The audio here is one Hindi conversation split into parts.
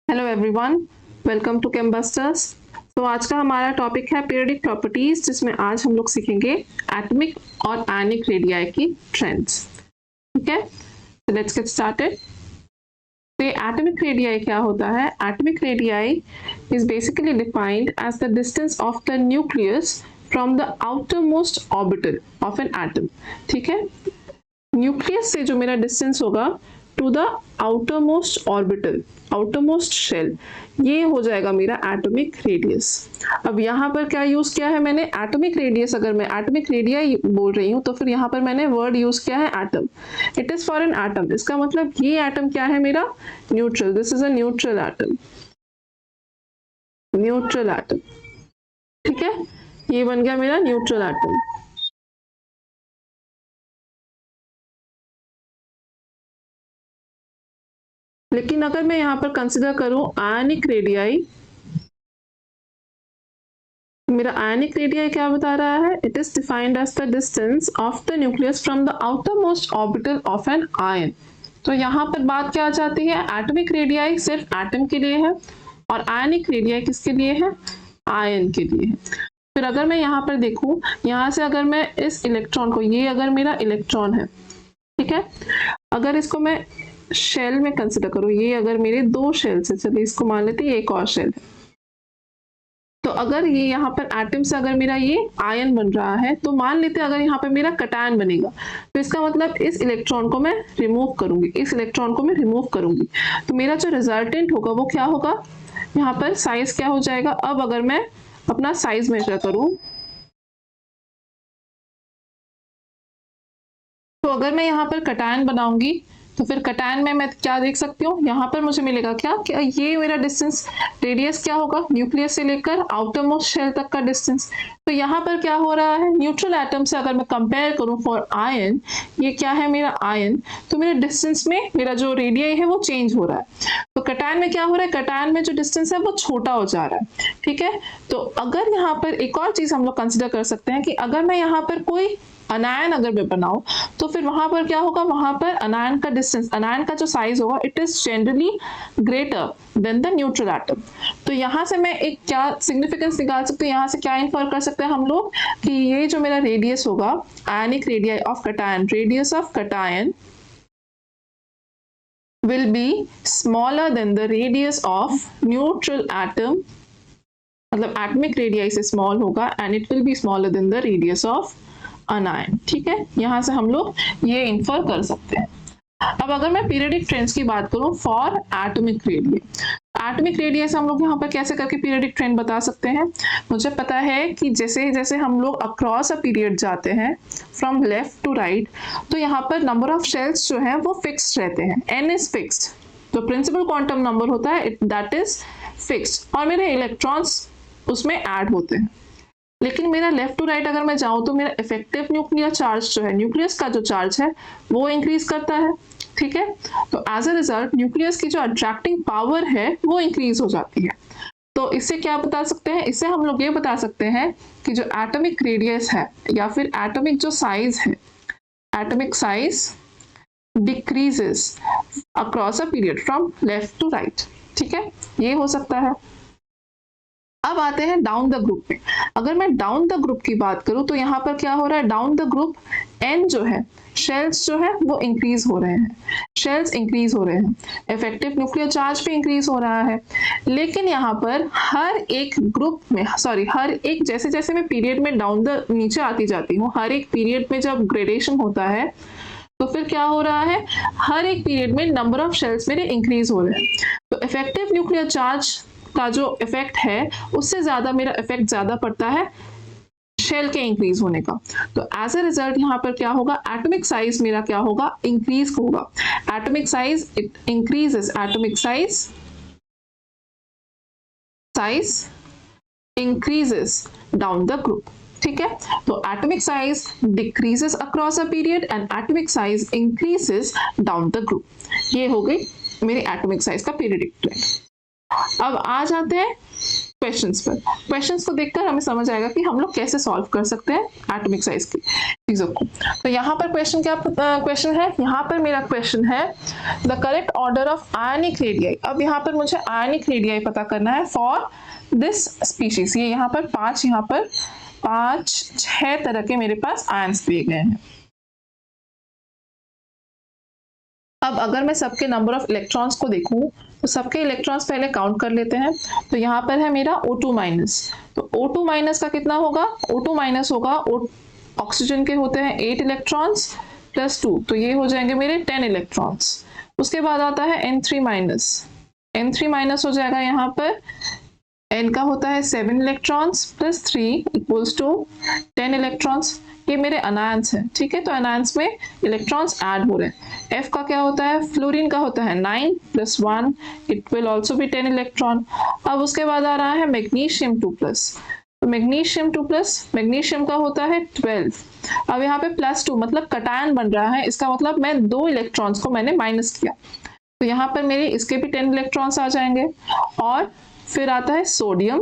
Hello everyone, welcome to Chembusters. तो आज का हमारा टॉपिक है पीरियडिक प्रॉपर्टीज, जिसमें आज हम लोग सीखेंगे एटॉमिक और आयनिक रेडियाई की ट्रेंड्स। ठीक है, तो लेट्स गेट स्टार्टेड। तो ये एटॉमिक रेडियाई क्या होता है? Atomic radii is basically defined as the distance of the nucleus from the outermost orbital of an atom. ठीक है, न्यूक्लियस से जो मेरा डिस्टेंस होगा to the outermost orbital, outermost shell, ये हो जाएगा मेरा एटॉमिक रेडियस। अब यहाँ पर क्या यूज किया है मैंने? Atomic radius. अगर मैं एटॉमिक रेडियस बोल रही हूँ तो फिर यहाँ पर मैंने वर्ड यूज किया है atom. It is for an atom, इसका मतलब ये एटम क्या है मेरा? Neutral. This is a neutral atom, neutral atom. ठीक है, ये बन गया मेरा न्यूट्रल एटम। लेकिन अगर मैं यहाँ पर कंसिडर करूं आयनिक रेडियाई, मेरा आयनिक रेडियाई क्या बता रहा है? It is defined as the distance of the nucleus from the outermost orbital of an ion. तो यहाँ पर बात क्या आ जाती है? एटॉमिक रेडियाई सिर्फ एटम के लिए है और आयनिक रेडियाई किसके लिए है? आयन के लिए है। फिर अगर मैं यहाँ पर देखूं, यहाँ से अगर मैं इस इलेक्ट्रॉन को, ये अगर मेरा इलेक्ट्रॉन है, ठीक है, अगर इसको मैं शेल में कंसिडर करूं, ये अगर मेरे दो शेल्स है, चलिए इसको मान लेते हैं एक और शेल है, तो अगर ये यहाँ पर एटम से अगर मेरा ये आयन बन रहा है, तो मान लेते हैं अगर यहाँ पर मेरा कटायन बनेगा, तो इसका मतलब इस इलेक्ट्रॉन को मैं रिमूव करूंगी, इस इलेक्ट्रॉन को मैं रिमूव करूंगी, तो मेरा जो रिजल्टेंट होगा वो क्या होगा? यहाँ पर साइज क्या हो जाएगा? अब अगर मैं अपना साइज मेजर करूं, तो अगर मैं यहाँ पर कटायन बनाऊंगी तो फिर कटायन में मैं क्या देख सकती हूँ? यहाँ पर मुझे मिलेगा क्या? क्या ये मेरा डिस्टेंस, रेडियस क्या होगा? न्यूक्लियस से लेकर आउटर मोस्ट शेल तक का डिस्टेंस। तो यहाँ पर क्या हो रहा है? न्यूट्रल एटम से अगर मैं कंपेयर करूँ फॉर आयन, ये क्या है मेरा आयन, तो मेरे डिस्टेंस में मेरा जो रेडियाई है वो चेंज हो रहा है। तो कटायन में क्या हो रहा है? कटायन में जो डिस्टेंस है वो छोटा हो जा रहा है। ठीक है, तो अगर यहाँ पर एक और चीज हम लोग कंसिडर कर सकते हैं कि अगर मैं यहाँ पर कोई अनायन अगर मैं बनाऊं, तो फिर वहां पर क्या होगा? वहां पर अनायन का डिस्टेंस, अनायन का जो साइज होगा, it is generally greater than the neutral atom. तो यहां से मैं एक क्या सिग्निफिकेंस निकाल सकते हैं? यहां से क्या इन्फर कर सकते हैं हम लोग कि ये जो मेरा रेडियस होगा, ionic radius of cation, radius of cation will be smaller than the radius of neutral atom, मतलब एटॉमिक रेडियस से स्मॉल होगा, and it will be smaller than the radius of अनायन। ठीक है, यहां से हम लोग ये इन्फर कर सकते हैं। अब अगर मैं पीरियडिक ट्रेंड्स की बात करूं for atomic radius, atomic radius हम लोग यहाँ पर कैसे करके पीरियडिक ट्रेंड बता सकते हैं? मुझे पता है कि जैसे जैसे हम लोग अक्रॉस अ पीरियड जाते हैं फ्रॉम लेफ्ट टू राइट, तो यहाँ पर नंबर ऑफ शेल्स जो है वो फिक्स्ड रहते हैं, n इज फिक्स्ड, तो प्रिंसिपल क्वांटम नंबर होता है दैट इज फिक्स्ड, और मेरे इलेक्ट्रॉन्स उसमें ऐड होते हैं। लेकिन मेरा लेफ्ट टू राइट अगर मैं जाऊं तो मेरा इफेक्टिव न्यूक्लियर चार्ज जो है, न्यूक्लियस का जो चार्ज है वो इंक्रीज करता है। ठीक है, तो एज अ रिजल्ट न्यूक्लियस की जो अट्रैक्टिंग पावर है वो इंक्रीज हो जाती है। तो इससे क्या बता सकते हैं? इससे हम लोग ये बता सकते हैं कि जो एटॉमिक रेडियस है या फिर एटॉमिक जो साइज है, atomic size decreases across a period from left to right. ठीक है, ये हो सकता है। अब आते हैं डाउन द ग्रुप में। अगर मैं डाउन द ग्रुप की बात करूं तो यहाँ पर क्या हो रहा है? डाउन द ग्रुप एन जो है, शेल्स जो है वो इंक्रीज हो रहे हैं, शेल्स इंक्रीज हो रहे हैं, इफेक्टिव न्यूक्लियर चार्ज भी इंक्रीज हो रहा है। लेकिन यहाँ पर हर एक ग्रुप में, सॉरी, हर एक, जैसे जैसे मैं पीरियड में डाउन द नीचे आती जाती हूँ, हर एक पीरियड में जब ग्रेडेशन होता है तो फिर क्या हो रहा है? हर एक पीरियड में नंबर ऑफ शेल्स मेरे इंक्रीज हो रहे हैं। तो इफेक्टिव न्यूक्लियर चार्ज का जो इफेक्ट है उससे ज्यादा मेरा इफेक्ट ज्यादा पड़ता है शेल के इंक्रीज होने का। तो एज अ रिजल्ट यहाँ पर क्या होगा? एटॉमिक साइज मेरा क्या होगा? इंक्रीज होगा। Atomic size it increases, atomic size increases down the group. ठीक है, तो atomic size decreases across a period and atomic size increases down the group. ये हो गई मेरी एटॉमिक साइज का पीरियडिक ट्रेंड। अब आ जाते हैं क्वेश्चंस को देखकर हमें समझ आएगा कि हम लोग कैसे सॉल्व कर सकते हैं एटॉमिक साइज की चीजों को। तो यहाँ पर क्वेश्चन है, यहाँ पर मेरा क्वेश्चन है the correct order of ionic radii. अब यहाँ पर मुझे आयनिक रेडियाई पता करना है फॉर दिस स्पीशीज। ये यहाँ पर पांच 6 तरह के मेरे पास आयंस दिए गए हैं। अब अगर मैं सबके नंबर ऑफ इलेक्ट्रॉन्स को देखूं तो सबके इलेक्ट्रॉन्स पहले काउंट कर लेते हैं। तो यहाँ पर है मेरा O2 माइनस, तो O2 माइनस का कितना होगा, O2 माइनस होगा, ऑक्सीजन के होते हैं 8 इलेक्ट्रॉन्स प्लस 2, तो ये हो जाएंगे मेरे 10 इलेक्ट्रॉन्स। उसके बाद आता है N3 माइनस, N3 माइनस हो जाएगा यहाँ पर, N का होता है 7 electrons plus 3 equals to 10 electrons. ये मेरे अनायंस हैं, ठीक है, तो अनायंस में इलेक्ट्रॉन्स ऐड हो रहे हैं। F का क्या होता है, फ्लोरीन का होता है 9 plus 1, it will also be 10 electron. अब उसके बाद आ रहा है मैग्नीशियम 2+, तो मैग्नीशियम 2+, मैग्नीशियम का होता है 12। अब यहाँ पे +2 मतलब कटायन बन रहा है, इसका मतलब मैं 2 इलेक्ट्रॉन्स को मैंने माइनस किया, तो यहाँ पर मेरे इसके भी 10 इलेक्ट्रॉन्स आ जाएंगे। और फिर आता है सोडियम,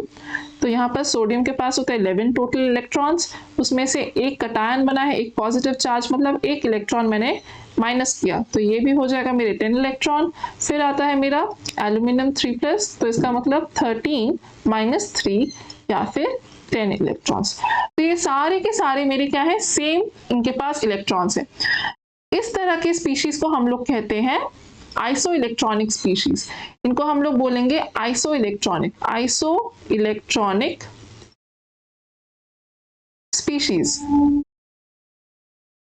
तो यहाँ पर सोडियम के पास होता है 11 टोटल इलेक्ट्रॉन्स, उसमें से एक कटायन बना है, एक पॉजिटिव चार्ज, मतलब एक इलेक्ट्रॉन मैंने माइनस किया, तो ये भी हो जाएगा मेरे 10 इलेक्ट्रॉन। फिर आता है मेरा एल्यूमिनियम 3+, तो इसका मतलब 13 - 3 या फिर 10 इलेक्ट्रॉन्स। तो ये सारे के सारे मेरे क्या है, सेम इनके पास इलेक्ट्रॉन्स है। इस तरह के स्पीशीज को हम लोग कहते हैं आइसो इलेक्ट्रॉनिक स्पीशीज। इनको हम लोग बोलेंगे isoelectronic species.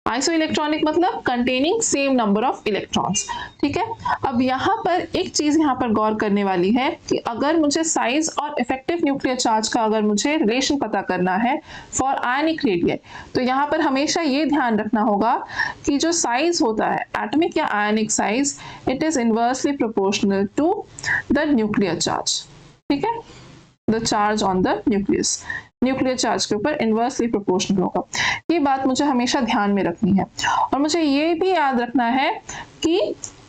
Isoelectronic मतलब containing same number of electrons, ठीक है। अब यहाँ पर एक चीज यहाँ पर गौर करने वाली है कि अगर मुझे साइज और इफेक्टिव न्यूक्लियर चार्ज का अगर मुझे रिलेशन पता करना है फॉर आयनिक रेडियाई, तो यहाँ पर हमेशा ये ध्यान रखना होगा कि जो साइज होता है एटॉमिक या ionic size, it is inversely proportional to the nuclear charge, ठीक है, the charge on the nucleus, nuclear charge के ऊपर इनवर्सली प्रोपोर्शनल होगा। ये बात मुझे हमेशा ध्यान में रखनी है। और मुझे ये भी याद रखना है कि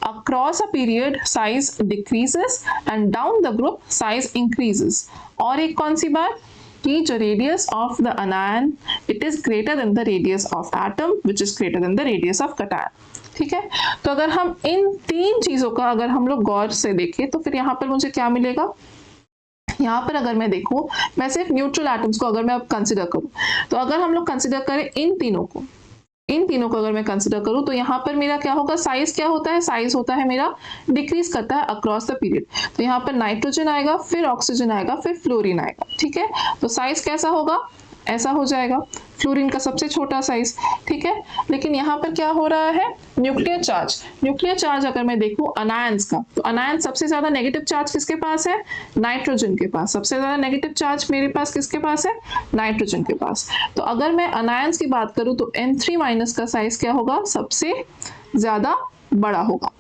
across a period size decreases and down the group size increases. और एक कौन सी बात, कि जो radius of the अनायन it is greater than the radius of atom which is greater than the radius of cation, ठीक है। तो अगर हम इन 3 चीजों का अगर हम लोग गौर से देखें तो फिर यहाँ पर मुझे क्या मिलेगा, यहाँ पर अगर मैं देखूं, मैं सिर्फ न्यूट्रल एटम्स को अगर मैं अब कंसिडर करूं, तो अगर हम लोग कंसिडर करें इन तीनों को अगर मैं कंसिडर करूं, तो यहाँ पर मेरा क्या होगा, साइज क्या होता है, साइज होता है मेरा डिक्रीज करता है अक्रॉस द पीरियड। तो यहाँ पर नाइट्रोजन आएगा, फिर ऑक्सीजन आएगा, फिर फ्लोरीन आएगा, ठीक है। तो साइज कैसा होगा, ऐसा हो जाएगा, फ्लोरीन का सबसे छोटा साइज, ठीक है। लेकिन यहाँ पर क्या हो रहा है, न्यूक्लियर चार्ज अगर मैं देखूं अनायंस का, तो अनायन सबसे ज्यादा नेगेटिव चार्ज किसके पास है, नाइट्रोजन के पास। सबसे ज्यादा नेगेटिव चार्ज मेरे पास किसके पास है, नाइट्रोजन के पास। तो अगर मैं अनायंस की बात करूं तो N3 माइनस का साइज क्या होगा, सबसे ज्यादा बड़ा होगा।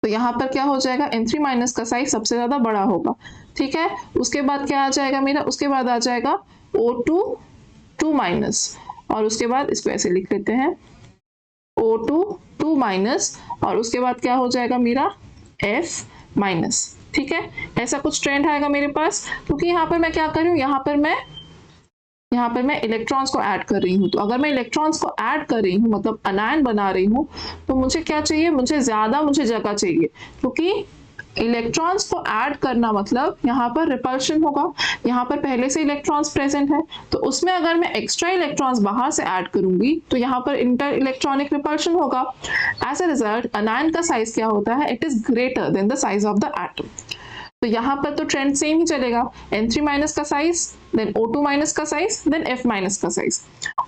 तो यहाँ पर क्या हो जाएगा, N3 माइनस का साइज सबसे ज्यादा बड़ा होगा, ठीक है। उसके बाद क्या आ जाएगा मेरा, उसके बाद आ जाएगा O2 2 माइनस, और उसके बाद इसको ऐसे लिख लेते हैं O2 2 माइनस, और उसके बाद क्या हो जाएगा मेरा F माइनस, ठीक है। ऐसा कुछ ट्रेंड आएगा मेरे पास, क्योंकि यहाँ पर मैं क्या कर रही हूँ, यहाँ पर मैं इलेक्ट्रॉन्स को ऐड कर रही हूँ। तो अगर मैं इलेक्ट्रॉन्स को ऐड कर रही हूँ मतलब अनायन बना रही हूँ, तो मुझे क्या चाहिए, मुझे जगह चाहिए, क्योंकि इलेक्ट्रॉन्स को ऐड करना मतलब यहाँ पर रिपल्शन होगा। यहाँ पर पहले से इलेक्ट्रॉन्स प्रेजेंट है, तो उसमें अगर मैं एक्स्ट्रा इलेक्ट्रॉन्स बाहर से ऐड करूंगी तो यहाँ पर इंटर इलेक्ट्रॉनिक रिपल्शन होगा। एज अ रिजल्ट अनायन का साइज क्या होता है, it is greater than the size of the atom. तो यहाँ पर तो ट्रेंड सेम ही चलेगा, N3 माइनस का साइज, देन O2 माइनस का साइज, देन F माइनस का साइज।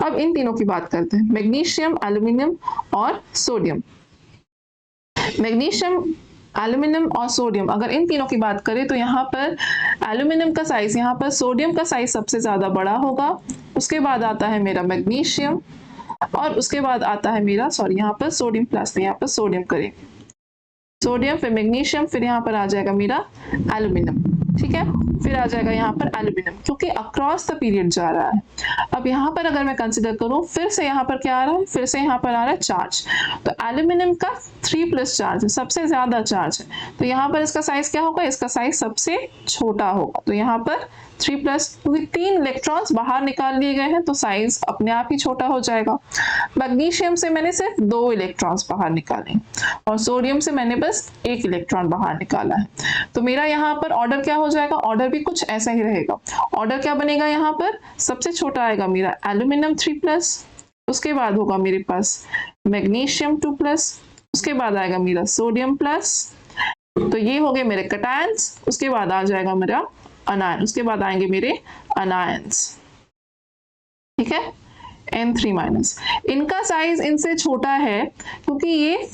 अब इन तीनों की बात करते हैं, मैग्नीशियम, एल्यूमिनियम और सोडियम। मैग्नीशियम, एल्यूमिनियम और सोडियम, अगर इन तीनों की बात करें तो यहाँ पर एल्यूमिनियम का साइज, यहाँ पर सोडियम का साइज सबसे ज्यादा बड़ा होगा। उसके बाद आता है मेरा मैग्नीशियम, और उसके बाद आता है मेरा, सॉरी यहाँ पर सोडियम प्लस, यहाँ पर सोडियम करेंगे, सोडियम फिर मैग्नीशियम, फिर यहाँ पर आ जाएगा मेरा एल्यूमिनियम। ठीक है। फिर आ जाएगा यहाँ पर एल्यूमिनियम, क्योंकि अक्रॉस द पीरियड जा रहा है। अब यहाँ पर अगर मैं कंसिडर करूँ, फिर से यहाँ पर क्या आ रहा है, फिर से यहाँ पर आ रहा है चार्ज। तो एल्यूमिनियम का 3+ चार्ज है, सबसे ज्यादा चार्ज है, तो यहाँ पर इसका साइज क्या होगा, इसका साइज सबसे छोटा होगा। तो यहाँ पर 3+, क्योंकि 3 इलेक्ट्रॉन्स बाहर निकाल लिए गए हैं तो साइज अपने आप ही छोटा हो जाएगा। मैग्नीशियम से मैंने सिर्फ 2 इलेक्ट्रॉन्स बाहर निकाले और सोडियम से मैंने बस 1 इलेक्ट्रॉन बाहर निकाला है। तो मेरा यहाँ पर ऑर्डर क्या हो जाएगा, ऑर्डर भी कुछ ऐसा ही रहेगा। ऑर्डर क्या बनेगा, यहाँ पर सबसे छोटा आएगा मेरा एल्यूमिनियम 3+, उसके बाद होगा मेरे पास मैग्नीशियम 2+, उसके बाद आएगा मेरा सोडियम प्लस। तो ये हो गए मेरे कैटायंस, उसके बाद आ जाएगा मेरा अनायन, उसके बाद आएंगे मेरे अनायंस। ठीक है, N3-। इनका साइज इनसे छोटा है क्योंकि ये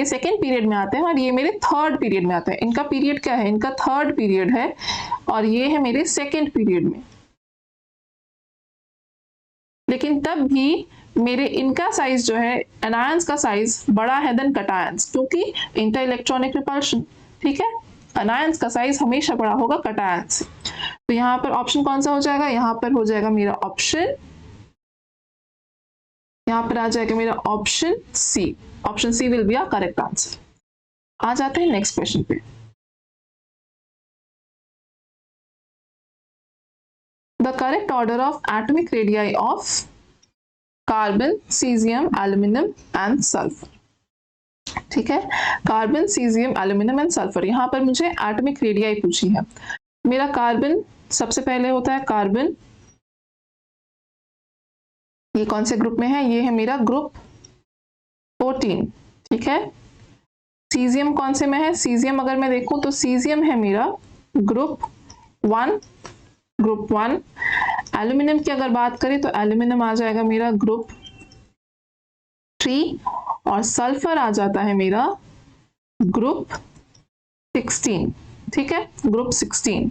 सेकेंड पीरियड में आते हैं और ये मेरे थर्ड पीरियड में आते हैं। इनका पीरियड क्या है, इनका थर्ड पीरियड है और ये है मेरे सेकेंड पीरियड में। लेकिन तब भी मेरे इनका साइज जो है, एनायंस का साइज बड़ा है देन कैटायंस, क्योंकि इंटर इलेक्ट्रॉनिक रिपल्शन। ठीक है, अनायंस का साइज हमेशा बड़ा होगा कैटायंस से। तो यहाँ पर ऑप्शन कौन सा हो जाएगा, यहाँ पर हो जाएगा मेरा ऑप्शन, यहाँ पर आ जाएगा मेरा option C. Option C will be our correct answer. आ जाते हैं नेक्स्ट क्वेश्चन पे। The correct order of atomic radii of carbon, caesium, aluminium and sulphur. ठीक है, carbon, caesium, aluminium and sulphur. यहाँ पर मुझे एटॉमिक रेडियाई पूछी है। मेरा कार्बन सबसे पहले होता है कार्बन, ये कौन से ग्रुप में है, ये है मेरा ग्रुप 14। ठीक है, सीजियम कौन से में है, सीजियम अगर मैं देखूं तो सीजियम है मेरा ग्रुप 1, ग्रुप 1। एल्यूमिनियम की अगर बात करें तो एल्यूमिनियम आ जाएगा मेरा ग्रुप 3 और सल्फर आ जाता है मेरा ग्रुप 16। ठीक है, ग्रुप 16।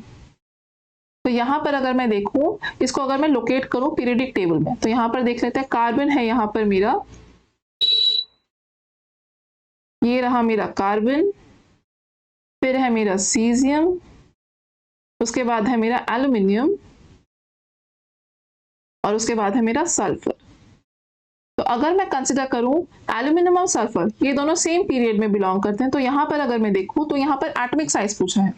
तो यहाँ पर अगर मैं देखूं, इसको अगर मैं लोकेट करूं पीरियडिक टेबल में, तो यहाँ पर देख लेते हैं, कार्बन है यहाँ पर मेरा, ये रहा मेरा कार्बन, फिर है मेरा सीजियम, उसके बाद है मेरा एल्यूमिनियम और उसके बाद है मेरा सल्फर। तो अगर मैं कंसिडर करूं एल्यूमिनियम और सल्फर, ये दोनों सेम पीरियड में बिलोंग करते हैं, तो यहाँ पर अगर मैं देखूं तो यहाँ पर एटॉमिक साइज पूछा है।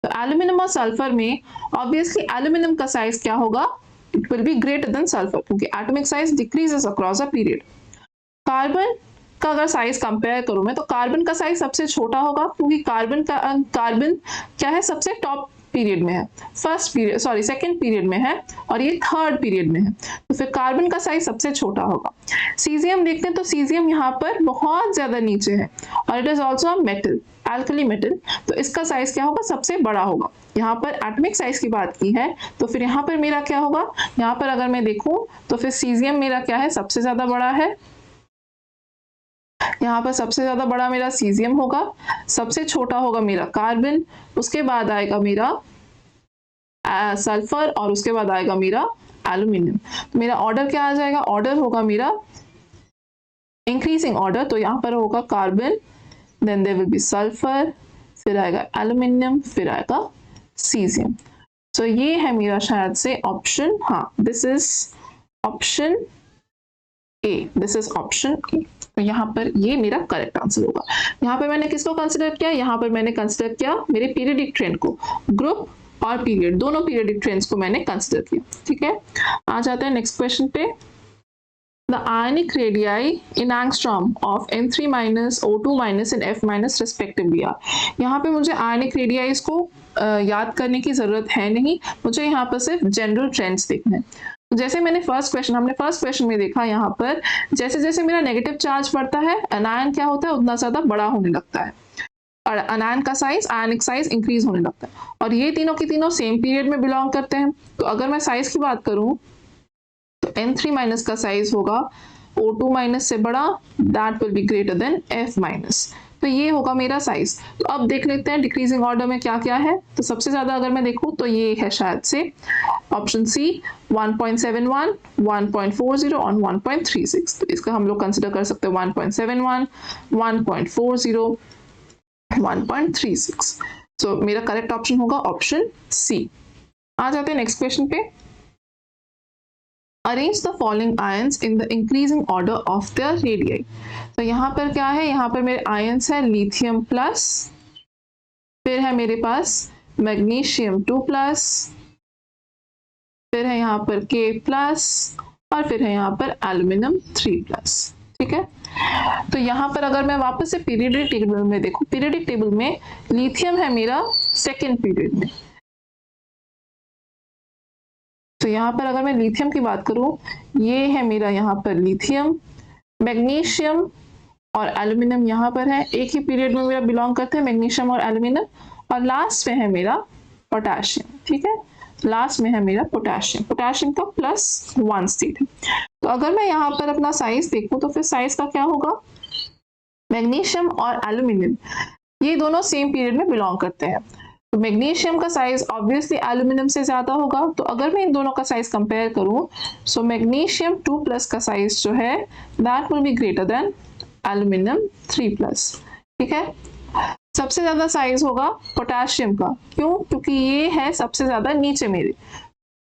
तो एल्यूमिनियम और सल्फर में ऑब्वियसली एल्यूमिनियम का साइज क्या होगा, it will be greater than sulphur, क्योंकि atomic size decreases across a period. Carbon का अगर साइज कंपेयर करूं मैं, तो कार्बन का साइज सबसे छोटा होगा, क्योंकि कार्बन क्या है, सबसे टॉप पीरियड में है, सेकंड पीरियड में है और ये थर्ड पीरियड में है, तो फिर कार्बन का साइज सबसे छोटा होगा। सीजियम देखते हैं तो सीजियम यहाँ पर बहुत ज्यादा नीचे है और it is also a metal, alkali metal, तो इसका साइज क्या होगा, सबसे बड़ा होगा। यहाँ पर एटॉमिक साइज की बात की है तो फिर यहाँ पर मेरा क्या होगा, यहाँ पर अगर मैं देखूं तो फिर सीजियम मेरा क्या है, सबसे ज्यादा बड़ा है। यहाँ पर सबसे ज्यादा बड़ा मेरा सीजियम होगा, सबसे छोटा होगा मेरा कार्बन, उसके बाद आएगा मेरा सल्फर और उसके बाद आएगा मेरा एल्यूमिनियम। तो मेरा ऑर्डर क्या आ जाएगा, ऑर्डर होगा मेरा इंक्रीजिंग ऑर्डर। तो यहाँ पर होगा carbon, then there will be sulphur, फिर आएगा एल्यूमिनियम, फिर आएगा सीजियम। तो ये है मेरा शायद से ऑप्शन, हाँ this is option A, this is option A. तो यहाँ पर ये मेरा करेक्ट आंसर होगा। यहाँ पर मैंने किसको कंसिडर किया, यहाँ पर मैंने कंसिडर किया मेरे पीरियडिक ट्रेंड को, ग्रुप और पीरियड दोनों पीरियडिक ट्रेंड्स को मैंने कंसिडर किया। ठीक है, आ जाते हैं नेक्स्ट क्वेश्चन पे। The ionic radii in angstrom of N3-, O2- and F- respectively are। यहाँ पे मुझे ionic radii को याद करने की जरूरत है नहीं, मुझे यहाँ पर सिर्फ जनरल ट्रेंड्स देखने हैं। जैसे हमने फर्स्ट क्वेश्चन में देखा, यहाँ पर जैसे जैसे मेरा नेगेटिव चार्ज बढ़ता है, अनायन क्या होता है, उतना ज्यादा बड़ा होने लगता है और अनायन का साइज, आयनिक साइज इंक्रीज होने लगता है, और ये तीनों की तीनों सेम पीरियड में बिलोंग करते हैं। तो अगर मैं साइज की बात करूं तो N3- का साइज होगा O2- से बड़ा, that will be greater then F-। तो ये होगा मेरा साइज। तो अब देख लेते हैं डिक्रीजिंग ऑर्डर में क्या क्या है। तो सबसे ज्यादा अगर मैं देखूं तो ये है शायद से ऑप्शन सी, 1.71, 1.40 और 1.36। तो इसका हम लोग कंसिडर कर सकते हैं 1.71, 1.40, 1.36। सो मेरा करेक्ट ऑप्शन होगा ऑप्शन सी। आ जाते हैं नेक्स्ट क्वेश्चन पे। Arrange the following ions in the increasing order of the radii. तो यहाँ पर क्या है, यहाँ पर मेरे आयंस है लिथियम प्लस, फिर है मेरे पास मैग्नीशियम 2+, फिर है यहाँ पर K प्लस, और फिर है यहाँ पर एल्यूमिनियम 3+। ठीक है, तो यहाँ पर अगर मैं वापस से पीरियडिक टेबल में देखूं, पीरियडिक टेबल में लिथियम है मेरा सेकेंड पीरियड में। तो यहाँ पर अगर मैं लिथियम की बात करूं, ये है मेरा यहाँ पर लिथियम, मैग्नीशियम और एल्यूमिनियम यहाँ पर है, एक ही पीरियड में मेरा बिलोंग करते हैं मैग्नीशियम और एल्यूमिनियम, और लास्ट में है मेरा पोटेशियम। ठीक है, लास्ट में है मेरा पोटेशियम, पोटेशियम का +1 स्टेट है। तो अगर मैं यहाँ पर अपना साइज देखूं तो फिर साइज का क्या होगा, मैग्नीशियम और एल्यूमिनियम ये दोनों सेम पीरियड में बिलोंग करते हैं, तो मैग्नीशियम का साइज ऑब्वियसली एल्यूमिनियम से ज्यादा होगा। तो अगर मैं इन दोनों का साइज कंपेयर करूं, सो मैग्नीशियम 2+ का साइज जो है that will be greater then aluminium 3+। ठीक है, सबसे ज्यादा साइज होगा पोटेशियम का, क्यों, क्योंकि ये है सबसे ज्यादा नीचे मेरे,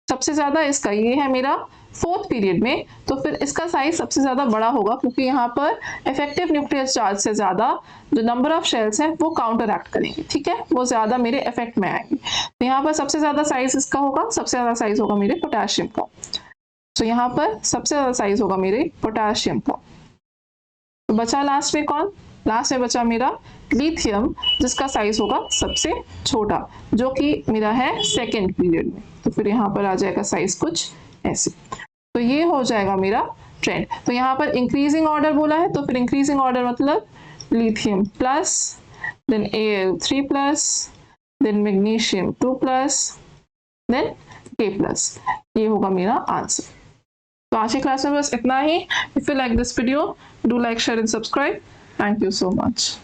सबसे ज्यादा इसका, ये है मेरा 4th पीरियड में, तो फिर इसका साइज सबसे ज्यादा बड़ा होगा, क्योंकि यहाँ पर इफेक्टिव न्यूक्लियर चार्ज से ज्यादा जो नंबर ऑफ शेल्स हैं वो काउंटर एक्ट करेंगे। ठीक है, वो ज्यादा मेरे इफेक्ट में आएंगे। तो यहाँ पर सबसे ज्यादा साइज इसका होगा, सबसे ज्यादा साइज होगा मेरे पोटेशियम का। तो यहाँ पर सबसे ज्यादा साइज होगा मेरे पोटेशियम का। तो बचा लास्ट में कौन, लास्ट में बचा मेरा लिथियम, जिसका साइज होगा सबसे छोटा, जो कि मेरा है सेकेंड पीरियड में। तो फिर यहाँ पर आ जाएगा साइज कुछ ऐसे। तो ये हो जाएगा मेरा ट्रेंड। तो यहाँ पर इंक्रीजिंग ऑर्डर बोला है, तो फिर इंक्रीजिंग ऑर्डर मतलब lithium plus, then Al3+, then magnesium 2+, then K+। ये होगा मेरा आंसर। तो आज की क्लास में बस इतना ही। If you like this video, do like, share and subscribe. Thank you so much.